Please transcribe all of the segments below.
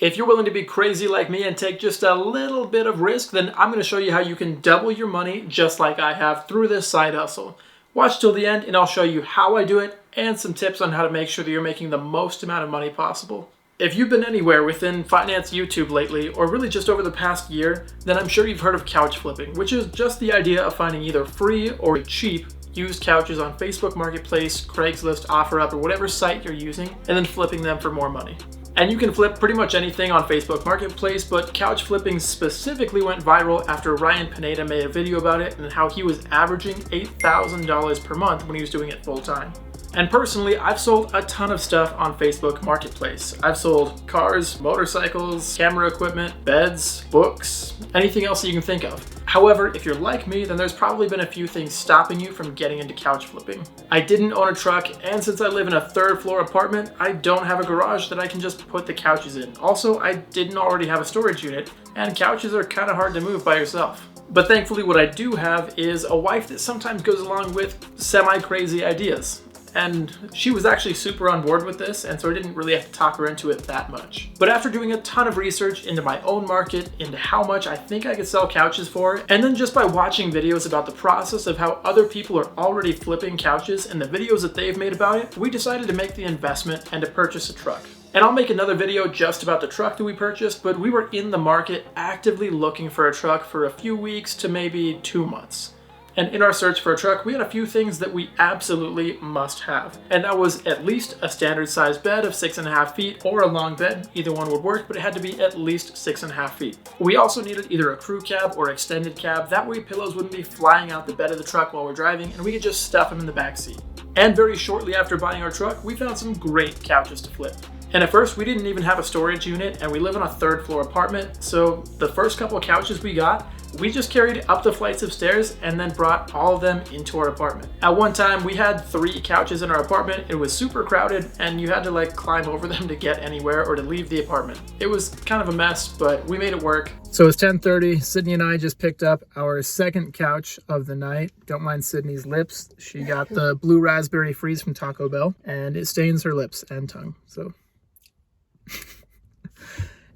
If you're willing to be crazy like me and take just a little bit of risk, then I'm going to show you how you can double your money just like I have through this side hustle. Watch till the end and I'll show you how I do it and some tips on how to make sure that you're making the most amount of money possible. If you've been anywhere within finance YouTube lately, or really just over the past year, then I'm sure you've heard of couch flipping, which is just the idea of finding either free or cheap used couches on Facebook Marketplace, Craigslist, OfferUp, or whatever site you're using, and then flipping them for more money. And you can flip pretty much anything on Facebook Marketplace, but couch flipping specifically went viral after Ryan Pineda made a video about it and how he was averaging $8,000 per month when he was doing it full time. And personally, I've sold a ton of stuff on Facebook Marketplace. I've sold cars, motorcycles, camera equipment, beds, books, anything else that you can think of. However, if you're like me, then there's probably been a few things stopping you from getting into couch flipping. I didn't own a truck, and since I live in a third floor apartment, I don't have a garage that I can just put the couches in. Also, I didn't already have a storage unit, and couches are kind of hard to move by yourself. But thankfully what I do have is a wife that sometimes goes along with semi-crazy ideas. And she was actually super on board with this, and so I didn't really have to talk her into it that much. But after doing a ton of research into my own market, into how much I think I could sell couches for, and then just by watching videos about the process of how other people are already flipping couches and the videos that they've made about it, we decided to make the investment and to purchase a truck. And I'll make another video just about the truck that we purchased, but we were in the market actively looking for a truck for a few weeks to maybe 2 months. And in our search for a truck, we had a few things that we absolutely must have. And that was at least a standard size bed of 6.5 feet or a long bed. Either one would work, but it had to be at least 6.5 feet. We also needed either a crew cab or extended cab. That way pillows wouldn't be flying out the bed of the truck while we're driving, and we could just stuff them in the back seat. And very shortly after buying our truck, we found some great couches to flip. And at first, we didn't even have a storage unit, and we live in a third floor apartment. So the first couple of couches we got, we just carried up the flights of stairs and then brought all of them into our apartment. At one time, we had 3 couches in our apartment. It was super crowded and you had to like climb over them to get anywhere or to leave the apartment. It was kind of a mess, but we made it work. So it's 10:30. Sydney and I just picked up our second couch of the night. Don't mind Sydney's lips. She got the blue raspberry freeze from Taco Bell and it stains her lips and tongue. So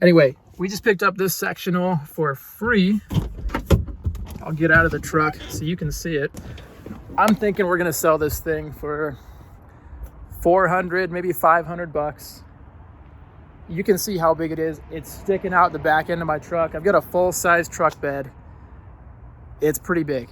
anyway, we just picked up this sectional for free. I'll get out of the truck so you can see it. I'm thinking we're gonna sell this thing for 400, maybe 500 bucks. You can see how big it is. It's sticking out the back end of my truck. I've got a full-size truck bed. It's pretty big.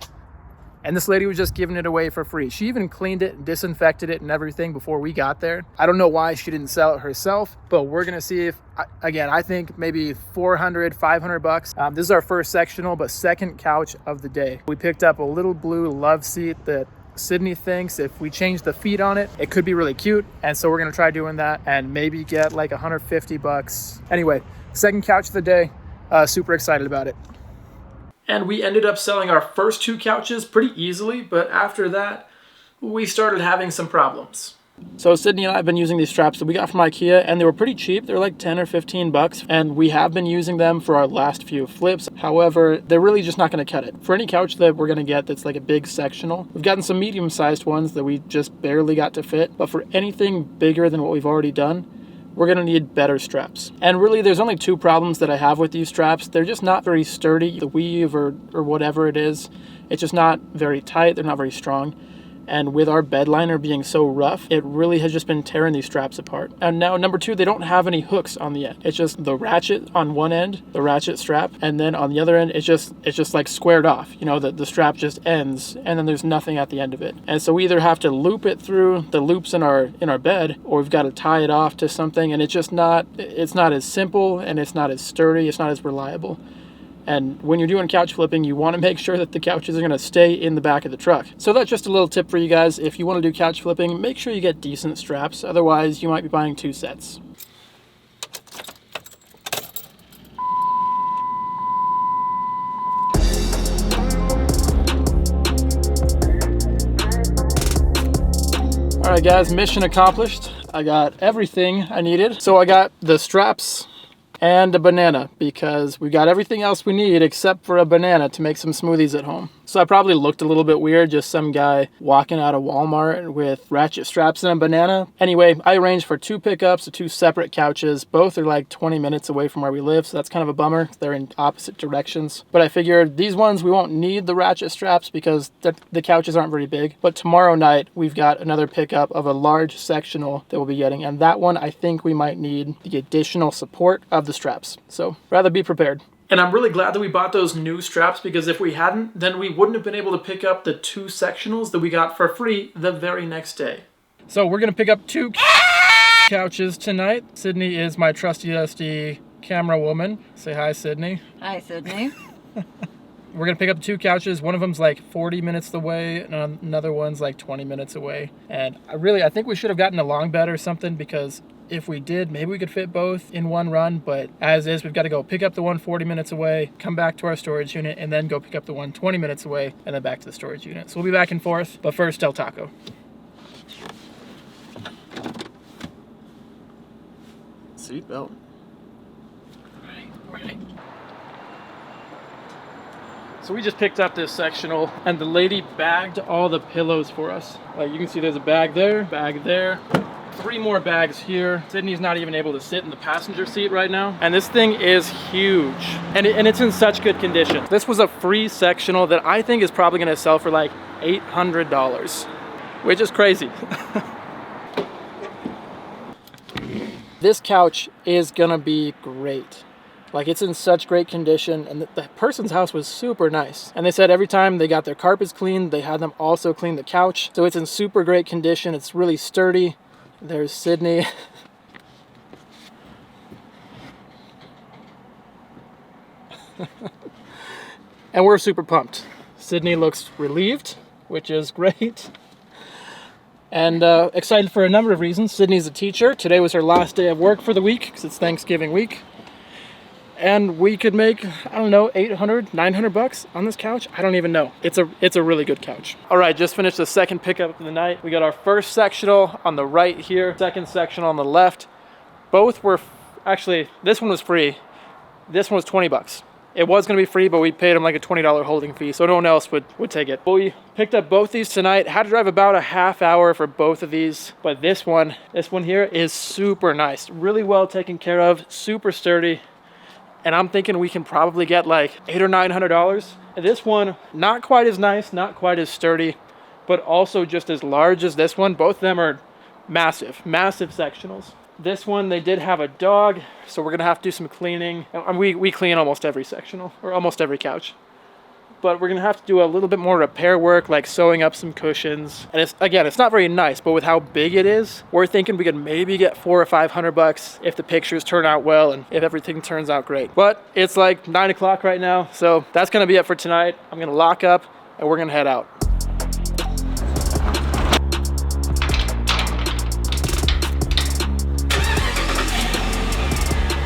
And this lady was just giving it away for free. She even cleaned it and disinfected it and everything before we got there. I don't know why she didn't sell it herself, but we're gonna see if, again, I think maybe 400, 500 bucks. This is our first sectional, but second couch of the day. We picked up a little blue love seat that Sydney thinks if we change the feet on it, it could be really cute. And so we're gonna try doing that and maybe get like 150 bucks. Anyway, second couch of the day, super excited about it. And we ended up selling our first 2 couches pretty easily, but after that, we started having some problems. So Sydney and I have been using these straps that we got from IKEA, and they were pretty cheap. They're like 10 or 15 bucks, and we have been using them for our last few flips. However, they're really just not gonna cut it. For any couch that we're gonna get that's like a big sectional, we've gotten some medium-sized ones that we just barely got to fit, but for anything bigger than what we've already done, we're gonna need better straps. And really, there's only 2 problems that I have with these straps. They're just not very sturdy. The weave or whatever it is, it's just not very tight. They're not very strong. And with our bed liner being so rough, it really has just been tearing these straps apart. And now, number 2, they don't have any hooks on the end. It's just the ratchet on one end, the ratchet strap, and then on the other end, it's just like squared off. You know, the strap just ends, and then there's nothing at the end of it. And so we either have to loop it through the loops in our bed, or we've got to tie it off to something, and it's not as simple, and it's not as sturdy, it's not as reliable. And when you're doing couch flipping, you want to make sure that the couches are going to stay in the back of the truck. So that's just a little tip for you guys. If you want to do couch flipping, make sure you get decent straps. Otherwise, you might be buying 2 sets. All right, guys, mission accomplished. I got everything I needed. So I got the straps and a banana because we got everything else we need except for a banana to make some smoothies at home. So I probably looked a little bit weird, just some guy walking out of Walmart with ratchet straps and a banana. Anyway, I arranged for 2 pickups of 2 separate couches. Both are like 20 minutes away from where we live, so that's kind of a bummer. They're in opposite directions. But I figured these ones, we won't need the ratchet straps because the couches aren't very big. But tomorrow night, we've got another pickup of a large sectional that we'll be getting. And that one, I think we might need the additional support of the straps. So rather be prepared. And I'm really glad that we bought those new straps, because if we hadn't, then we wouldn't have been able to pick up the 2 sectionals that we got for free the very next day. So we're going to pick up 2 couches tonight. Sydney is my trusty dusty camera woman. Say hi, Sydney. Hi, Sydney. We're going to pick up 2 couches. One of them's like 40 minutes away, and another one's like 20 minutes away. And I think we should have gotten a long bed or something, because if we did, maybe we could fit both in one run, but as is, we've got to go pick up the one 40 minutes away, come back to our storage unit, and then go pick up the one 20 minutes away, and then back to the storage unit. So we'll be back and forth, but first, Del Taco. Seatbelt. Right. So we just picked up this sectional, and the lady bagged all the pillows for us. Like you can see, there's a bag there, 3 more bags here. Sydney's not even able to sit in the passenger seat right now. And this thing is huge. And it's in such good condition. This was a free sectional that I think is probably gonna sell for like $800, which is crazy. This couch is gonna be great. Like, it's in such great condition, and the person's house was super nice. And they said every time they got their carpets cleaned, they had them also clean the couch. So it's in super great condition. It's really sturdy. There's Sydney. And we're super pumped. Sydney looks relieved, which is great. And excited for a number of reasons. Sydney's a teacher. Today was her last day of work for the week, because it's Thanksgiving week. And we could make, I don't know, $800, $900 on this couch. I don't even know. It's a really good couch. All right, just finished the second pickup of the night. We got our first sectional on the right here, second sectional on the left. Both were, actually, this one was free. This one was $20. It was gonna be free, but we paid them like a $20 holding fee, so no one else would take it. But we picked up both these tonight. Had to drive about a half hour for both of these, but this one here is super nice. Really well taken care of, super sturdy. And I'm thinking we can probably get like $800 or $900. This one, not quite as nice, not quite as sturdy, but also just as large as this one. Both of them are massive sectionals. This one, they did have a dog, so we're gonna have to do some cleaning. And we clean almost every sectional, or almost every couch. But we're gonna have to do a little bit more repair work, like sewing up some cushions. And it's not very nice, but with how big it is, we're thinking we could maybe get $400 or $500 if the pictures turn out well and if everything turns out great. But it's like 9 o'clock right now, so that's gonna be it for tonight. I'm gonna lock up and we're gonna head out.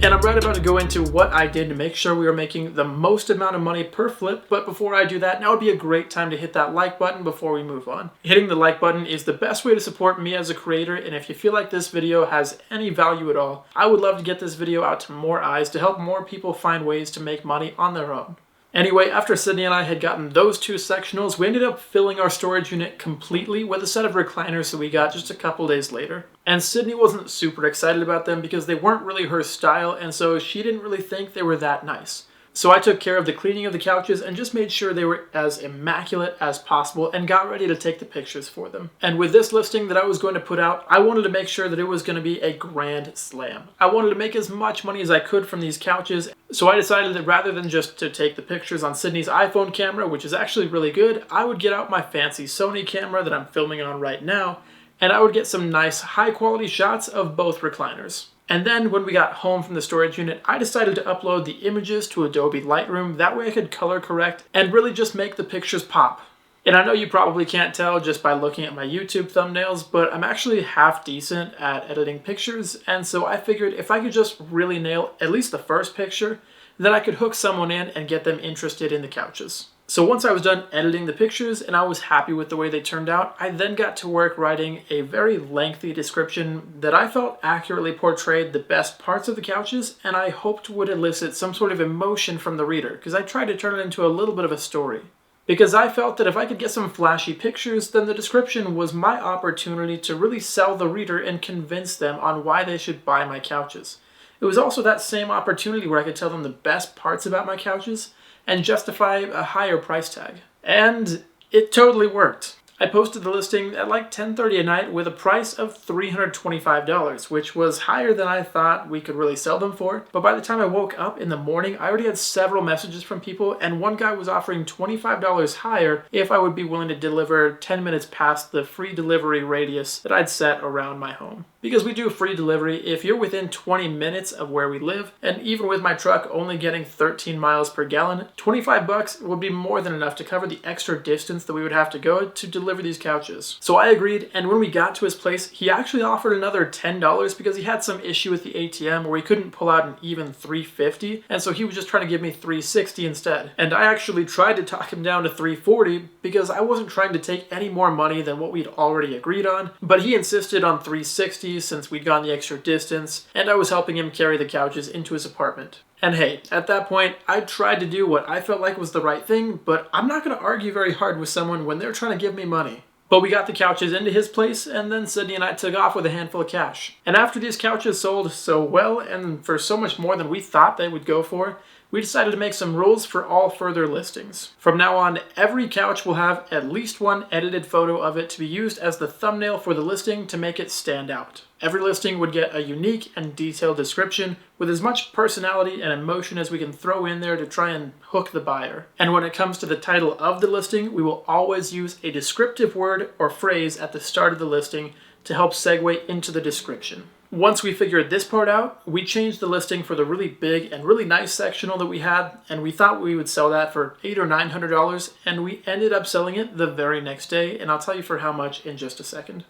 And I'm right about to go into what I did to make sure we were making the most amount of money per flip. But before I do that, now would be a great time to hit that like button before we move on. Hitting the like button is the best way to support me as a creator. And if you feel like this video has any value at all, I would love to get this video out to more eyes to help more people find ways to make money on their own. Anyway, after Sydney and I had gotten those 2 sectionals, we ended up filling our storage unit completely with a set of recliners that we got just a couple days later. And Sydney wasn't super excited about them because they weren't really her style, and so she didn't really think they were that nice. So I took care of the cleaning of the couches and just made sure they were as immaculate as possible and got ready to take the pictures for them. And with this listing that I was going to put out, I wanted to make sure that it was going to be a grand slam. I wanted to make as much money as I could from these couches, so I decided that rather than just to take the pictures on Sydney's iPhone camera, which is actually really good, I would get out my fancy Sony camera that I'm filming on right now, and I would get some nice high quality shots of both recliners. And then when we got home from the storage unit, I decided to upload the images to Adobe Lightroom. That way I could color correct and really just make the pictures pop. And I know you probably can't tell just by looking at my YouTube thumbnails, but I'm actually half decent at editing pictures. And so I figured if I could just really nail at least the first picture, then I could hook someone in and get them interested in the couches. So once I was done editing the pictures and I was happy with the way they turned out, I then got to work writing a very lengthy description that I felt accurately portrayed the best parts of the couches and I hoped would elicit some sort of emotion from the reader, because I tried to turn it into a little bit of a story. because I felt that if I could get some flashy pictures, then the description was my opportunity to really sell the reader and convince them on why they should buy my couches. It was also that same opportunity where I could tell them the best parts about my couches and justify a higher price tag. And it totally worked. I posted the listing at like 10:30 at night with a price of $325, which was higher than I thought we could really sell them for. But by the time I woke up in the morning, I already had several messages from people, and one guy was offering $25 higher if I would be willing to deliver 10 minutes past the free delivery radius that I'd set around my home. Because we do free delivery if you're within 20 minutes of where we live, and even with my truck only getting 13 miles per gallon, $25 would be more than enough to cover the extra distance that we would have to go to deliver these couches. So I agreed, and when we got to his place, he actually offered another $10 because he had some issue with the ATM where he couldn't pull out an even $3.50, and so he was just trying to give me $3.60 instead. And I actually tried to talk him down to $3.40 because I wasn't trying to take any more money than what we'd already agreed on, but he insisted on $3.60 since we'd gone the extra distance, and I was helping him carry the couches into his apartment. And hey, at that point, I tried to do what I felt like was the right thing, but I'm not going to argue very hard with someone when they're trying to give me money. But we got the couches into his place, and then Sydney and I took off with a handful of cash. And after these couches sold so well, and for so much more than we thought they would go for, we decided to make some rules for all further listings. From now on, every couch will have at least one edited photo of it to be used as the thumbnail for the listing to make it stand out. Every listing would get a unique and detailed description with as much personality and emotion as we can throw in there to try and hook the buyer. And when it comes to the title of the listing, we will always use a descriptive word or phrase at the start of the listing to help segue into the description. Once we figured this part out, we changed the listing for the really big and really nice sectional that we had, and we thought we would sell that for $800 or $900, and we ended up selling it the very next day, and I'll tell you for how much in just a second.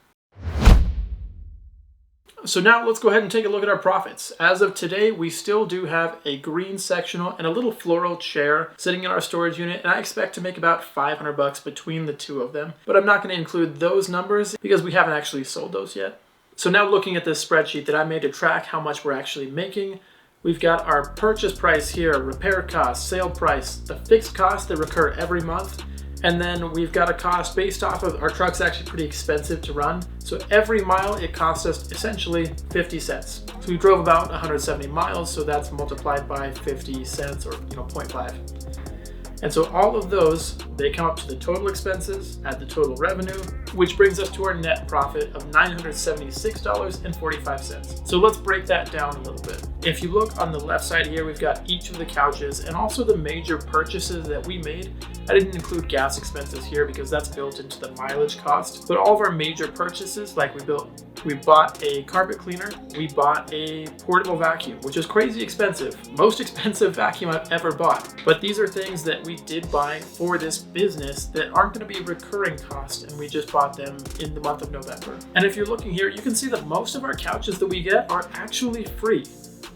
So now let's go ahead and take a look at our profits. As of today, we still do have a green sectional and a little floral chair sitting in our storage unit, and I expect to make about $500 between the two of them. But I'm not going to include those numbers because we haven't actually sold those yet. So now looking at this spreadsheet that I made to track how much we're actually making, we've got our purchase price here, repair cost, sale price, the fixed costs that recur every month, and then we've got a cost based off of our truck's actually pretty expensive to run. So every mile it costs us essentially 50 cents. So we drove about 170 miles, so that's multiplied by 50 cents or 0.5. And so all of those, they come up to the total expenses, add the total revenue, which brings us to our net profit of $976.45. So let's break that down a little bit. If you look on the left side here, we've got each of the couches and also the major purchases that we made. I didn't include gas expenses here because that's built into the mileage cost, but all of our major purchases, like we bought a carpet cleaner, we bought a portable vacuum, which is crazy expensive, most expensive vacuum I've ever bought. But these are things that we did buy for this business that aren't going to be recurring costs, and we just bought them in the month of November. And if you're looking here, you can see that most of our couches that we get are actually free.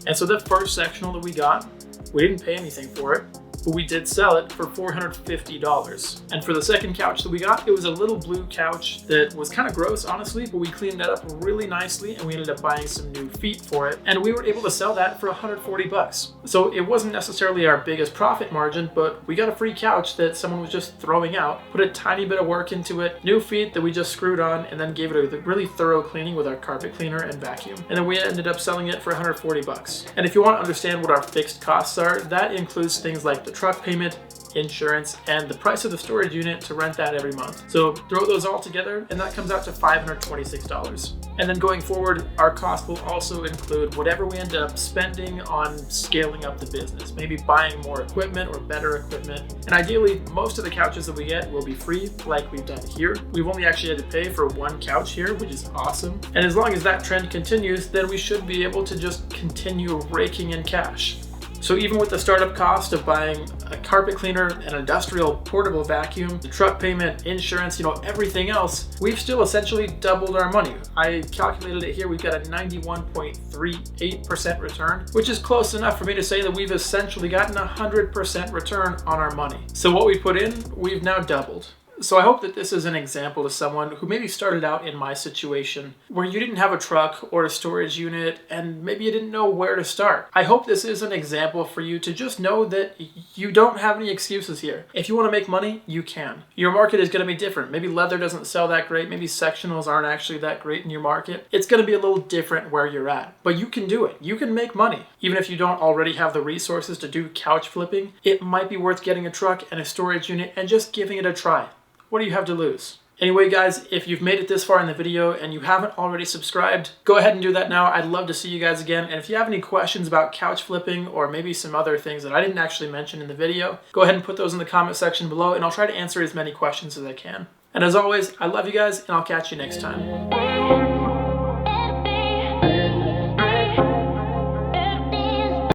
And so the first sectional that we got, we didn't pay anything for it, but we did sell it for $450. And for the second couch that we got, it was a little blue couch that was kind of gross, honestly, but we cleaned that up really nicely and we ended up buying some new feet for it. And we were able to sell that for $140. So it wasn't necessarily our biggest profit margin, but we got a free couch that someone was just throwing out, put a tiny bit of work into it, new feet that we just screwed on, and then gave it a really thorough cleaning with our carpet cleaner and vacuum. And then we ended up selling it for $140. And if you want to understand what our fixed costs are, that includes things like the truck payment, insurance, and the price of the storage unit to rent that every month. So throw those all together and that comes out to $526. And then going forward, our cost will also include whatever we end up spending on scaling up the business, maybe buying more equipment or better equipment. And ideally, most of the couches that we get will be free, like we've done here. We've only actually had to pay for one couch here, which is awesome. And as long as that trend continues, then we should be able to just continue raking in cash. So even with the startup cost of buying a carpet cleaner, an industrial portable vacuum, the truck payment, insurance, everything else, we've still essentially doubled our money. I calculated it here, we've got a 91.38% return, which is close enough for me to say that we've essentially gotten 100% return on our money. So what we put in, we've now doubled. So I hope that this is an example to someone who maybe started out in my situation where you didn't have a truck or a storage unit and maybe you didn't know where to start. I hope this is an example for you to just know that you don't have any excuses here. If you want to make money, you can. Your market is going to be different. Maybe leather doesn't sell that great. Maybe sectionals aren't actually that great in your market. It's going to be a little different where you're at, but you can do it. You can make money. Even if you don't already have the resources to do couch flipping, it might be worth getting a truck and a storage unit and just giving it a try. What do you have to lose? Anyway, guys, if you've made it this far in the video and you haven't already subscribed, go ahead and do that now. I'd love to see you guys again. And if you have any questions about couch flipping or maybe some other things that I didn't actually mention in the video, go ahead and put those in the comment section below and I'll try to answer as many questions as I can. And as always, I love you guys and I'll catch you next time.